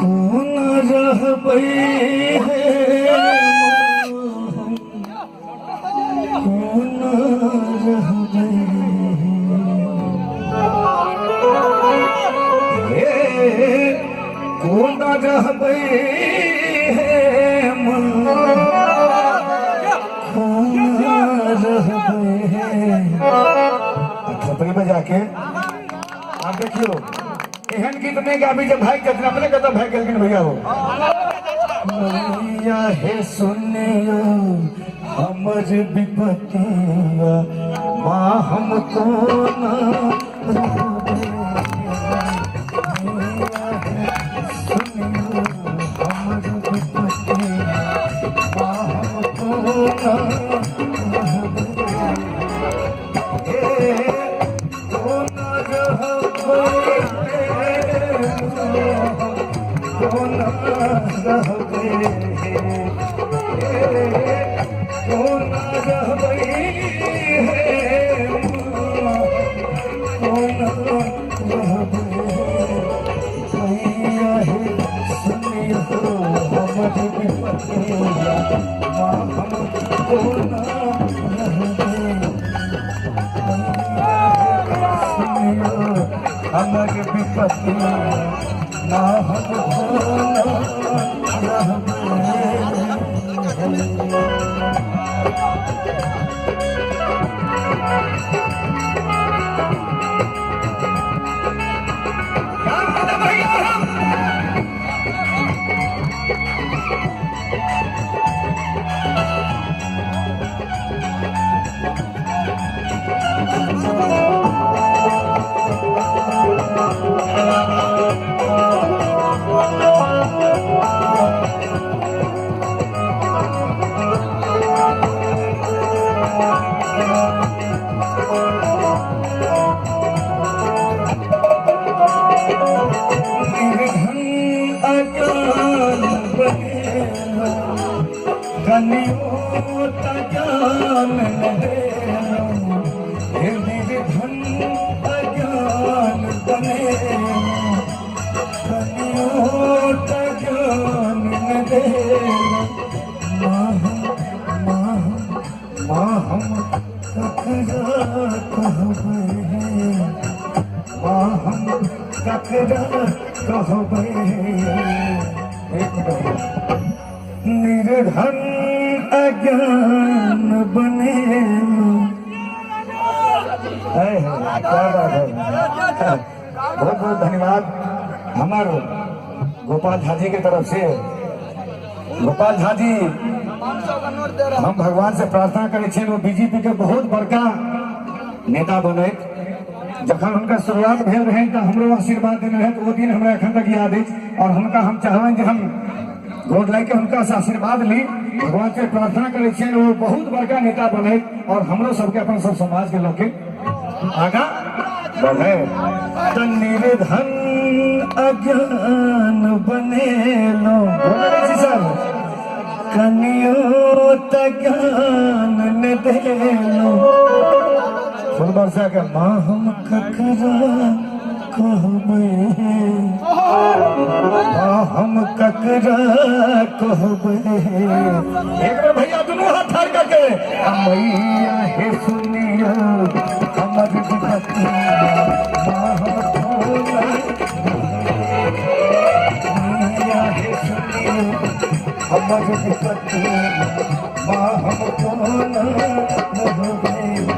कौन रहबै कौन रहबै कौन रहबै खपरी में जाके आप देखियो एहन गीत नहीं गाबी जब भाई कितना अपने कहता भाई गलगिन भैया हो मैया हे सुनियो हमर विपतिया माँ हमको ना सुनियो हमर विपतिया माँ हमको ना हमर विपत्ति ना निर्धन अज्ञान बने बहुत बहुत धन्यवाद हमारे गोपाल झा जी की तरफ से। गोपाल झा जी हम भगवान से प्रार्थना करे छे वो बीजेपी के बहुत बड़का नेता बने जखन उनका शुरुआत भेल रहे तो हमरो आशीर्वाद देने रहे वो दिन हमरा एखन तक याद है और उनका हम चाहबन जे हम गोद लाग के उनका आशीर्वाद ली भगवान से प्रार्थना करे छे वो बहुत बड़का नेता बने और हमरो सबके अपन सब समाज के लोग के आगा बढ़े। निर्धन अज्ञान बने लो कनियो तज्ञान न दे लो फुल बरसा के माँ हम ककरा कहबै माँ हम ककरा कहबै एक बार भैया दोनों हाथ ठाड़ करके मैया हे सुनियो हमर विपत्ति माँ हमको मैया हे सुनियो हमर विपत्ति माँ हमको ना